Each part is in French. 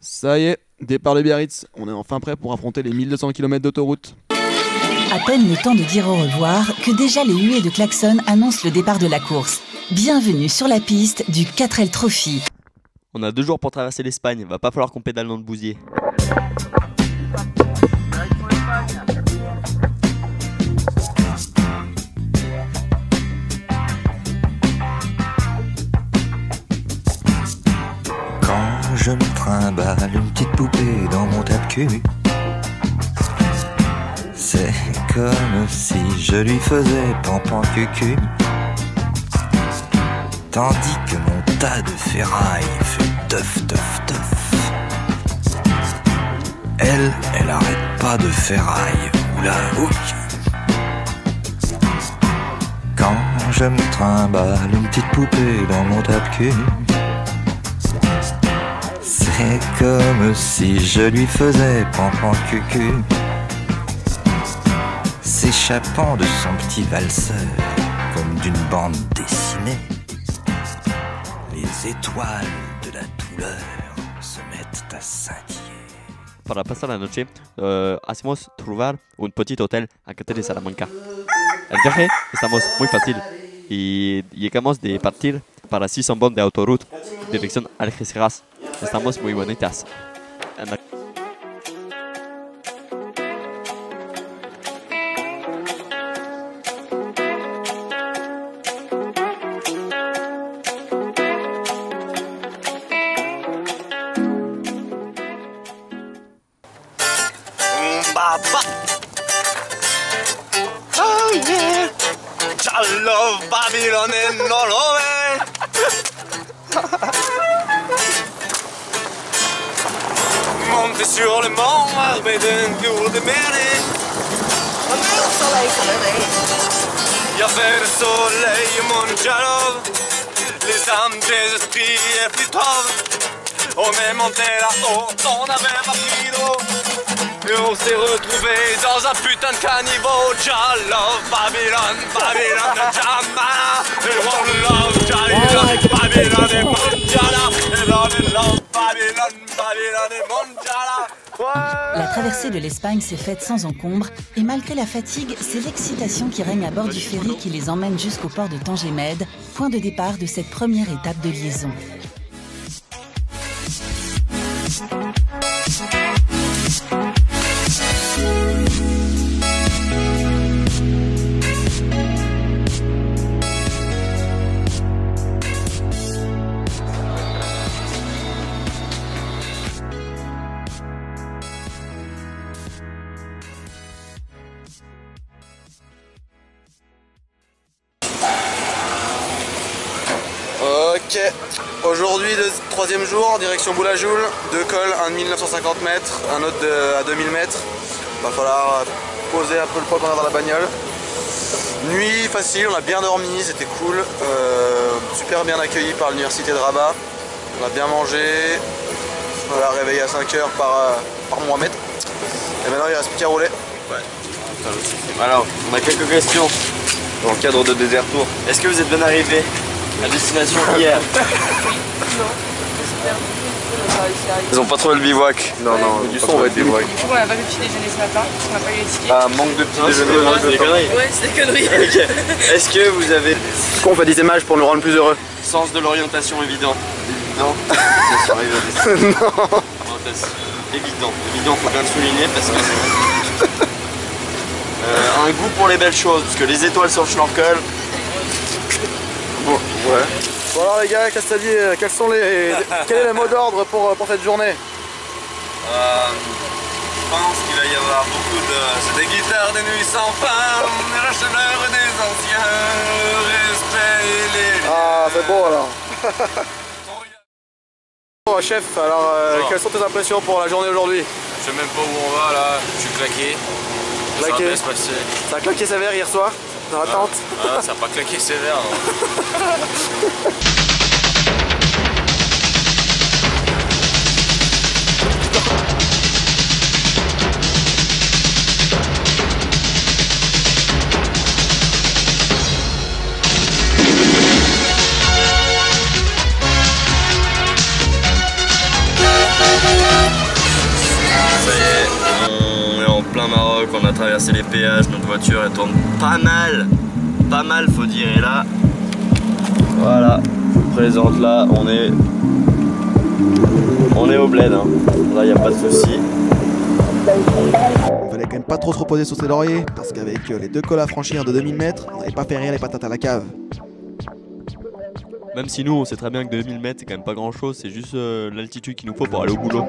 Ça y est, départ de Biarritz. On est enfin prêt pour affronter les 1200 km d'autoroute. À peine le temps de dire au revoir que déjà les huées de klaxon annoncent le départ de la course. Bienvenue sur la piste du 4L Trophy. On a 2 jours pour traverser l'Espagne, va pas falloir qu'on pédale dans le bousier. Quand je me trimballe une petite poupée dans mon tape-cul, c'est comme si je lui faisais pampan-cucu. Tandis que mon tas de ferraille fait teuf, teuf, teuf. Elle arrête pas de ferraille. Oula, ouïe. Quand je me trimballe une petite poupée dans mon tape-cul, c'est comme si je lui faisais pampan-cucu. S'échappant de son petit valseur comme d'une bande dessinée, les étoiles de la douleur se mettent à scintiller. Para pasar la noche, hacemos trobar un petit hotel a Catete de Salamanca. El viaje estamos muy fácil y llegamos de partir para 600 bondes de autoroute, dirección Algeciras. Estamos muy bonitas. Oh yeah, I love Babylon and all over. Monter sur le mont, armé d'un tour de merde. Il y avait le soleil, mon jalove. Les âmes des esprits et plus tôt. On est monté là-haut, on avait pas pris d'eau. Et on s'est retrouvé dans un putain de caniveau. Jah love Babylon, Babylon de Jamana. Et on love Jah, Babylon et Monjala. Et on love Babylon, Babylon et Monjala. La traversée de l'Espagne s'est faite sans encombre et malgré la fatigue, c'est l'excitation qui règne à bord du ferry qui les emmène jusqu'au port de Tanger-Med, point de départ de cette première étape de liaison. Ok, aujourd'hui le 3e jour, direction Boulajoul, 2 cols, un de 1950 mètres, un autre à 2000 mètres. Va falloir poser un peu le poids qu'on a dans la bagnole. Nuit facile, on a bien dormi, c'était cool, super bien accueilli par l'université de Rabat. On a bien mangé, on l'a réveillé à 5 h par Mohamed. Et maintenant il reste plus qu'à rouler. Ouais. Alors, on a quelques questions dans le cadre de Désert Tour. Est-ce que vous êtes bien arrivé à destination hier? Non. Ils ont pas trouvé le bivouac. Non, du son, on va être bivouac. Du coup, on n'a pas fait petit déjeuner ce matin, parce qu'on n'a pas eu les tickets. Ah, manque de petit déjeuner, c'est des conneries. Ouais, c'est des conneries. Okay. Est-ce que vous avez qu'on fait des images pour nous rendre plus heureux? sens de l'orientation évident? Évident. Non. Orientation. Évident. Évident, faut bien le souligner parce que un goût pour les belles choses, parce que les étoiles sur le schnorkel. Bon, ouais. Bon alors les gars, Castaldi, quel est le mot d'ordre pour cette journée? Je pense qu'il va y avoir beaucoup de... C'est des guitares de nuit sans fin, la chaleur des anciens, le respect et les... Ah, c'est beau alors. Bon, chef, alors quelles sont tes impressions pour la journée aujourd'hui? Je sais même pas où on va là, je suis claqué. Ça va bien se passer. Ça a claqué sévère hier soir dans la tente? Ah, ça n'a pas claqué sévère. Maroc, on a traversé les péages, notre voiture elle tourne pas mal faut dire, et là, voilà, je vous présente là, on est au bled, hein. Là il n'y a pas de souci. Il fallait quand même pas trop se reposer sur ses lauriers, parce qu'avec les 2 cols à franchir de 2000 mètres, on n'avait pas fait rire les patates à la cave. Même si nous on sait très bien que 2000 mètres c'est quand même pas grand chose, c'est juste l'altitude qu'il nous faut pour aller au boulot.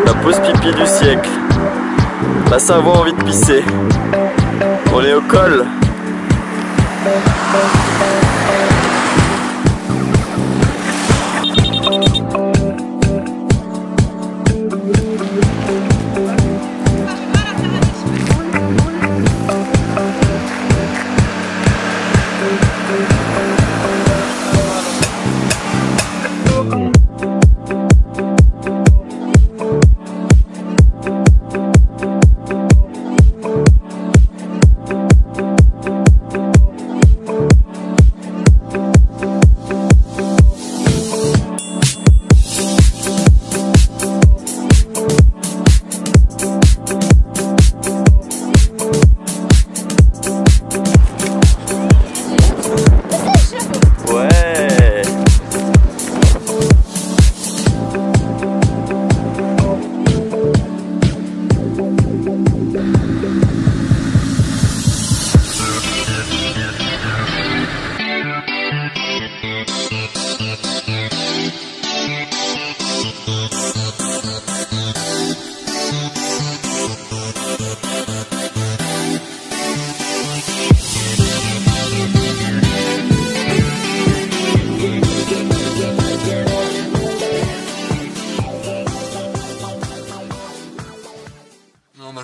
La pause pipi du siècle. La Savoie a envie de pisser. On est au col.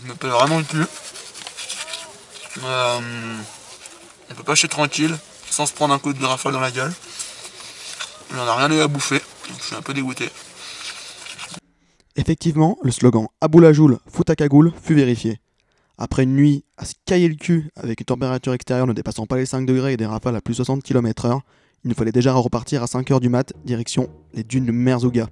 Je me pèle vraiment le cul. On peut pas chier tranquille sans se prendre un coup de rafale dans la gueule. Il en a rien eu à bouffer, donc je suis un peu dégoûté. Effectivement, le slogan « Aboulajoul, fout ta cagoule » fut vérifié. Après une nuit à se cailler le cul avec une température extérieure ne dépassant pas les 5 degrés et des rafales à plus de 60 km/h, il nous fallait déjà repartir à 5 h du mat, direction les dunes de Merzouga.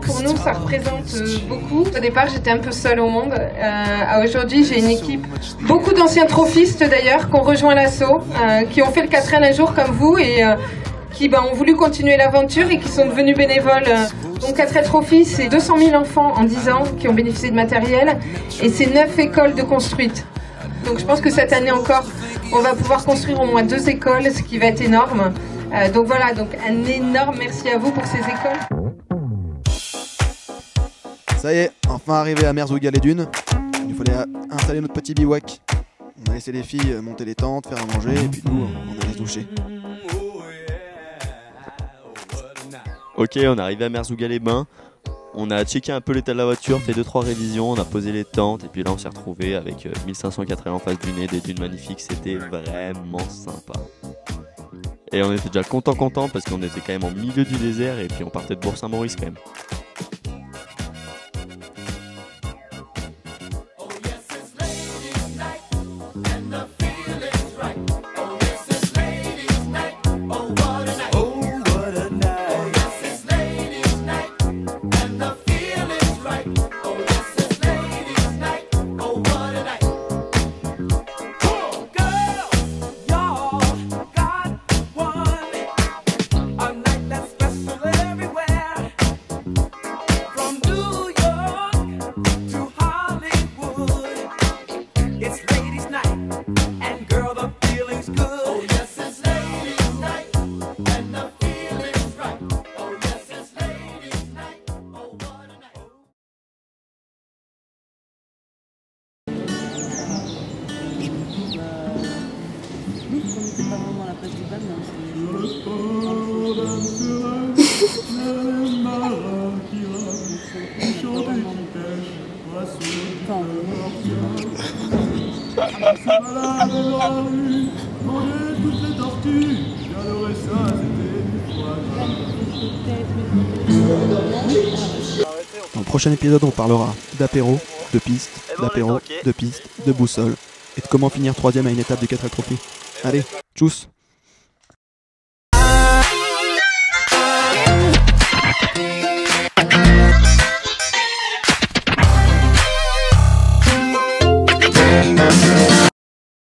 Pour nous, ça représente beaucoup. Au départ, j'étais un peu seule au monde. Aujourd'hui, j'ai une équipe, beaucoup d'anciens trophistes d'ailleurs, qui ont rejoint l'assaut, qui ont fait le 4N un jour comme vous et qui ont voulu continuer l'aventure et qui sont devenus bénévoles. Donc 4N Trophy, c'est 200 000 enfants en 10 ans qui ont bénéficié de matériel et c'est 9 écoles de construites. Donc je pense que cette année encore, on va pouvoir construire au moins 2 écoles, ce qui va être énorme. Donc voilà, donc un énorme merci à vous pour ces écoles. Ça y est, enfin arrivé à Merzouga les dunes. Il fallait installer notre petit bivouac. On a laissé les filles monter les tentes, faire à manger, et puis nous, on allait se doucher. Ok, on est arrivé à Merzouga-les-Bains. On a checké un peu l'état de la voiture, fait 2-3 révisions, on a posé les tentes, et puis là on s'est retrouvé avec 1504 en face du nez, des dunes magnifiques, c'était vraiment sympa. Et on était déjà content parce qu'on était quand même en milieu du désert, et puis on partait de Bourg-Saint-Maurice quand même. Dans le prochain épisode, on parlera d'apéro, de piste, d'apéro, de piste, de boussole et de comment finir 3ème à une étape du 4 Trophy. Allez, tchuss!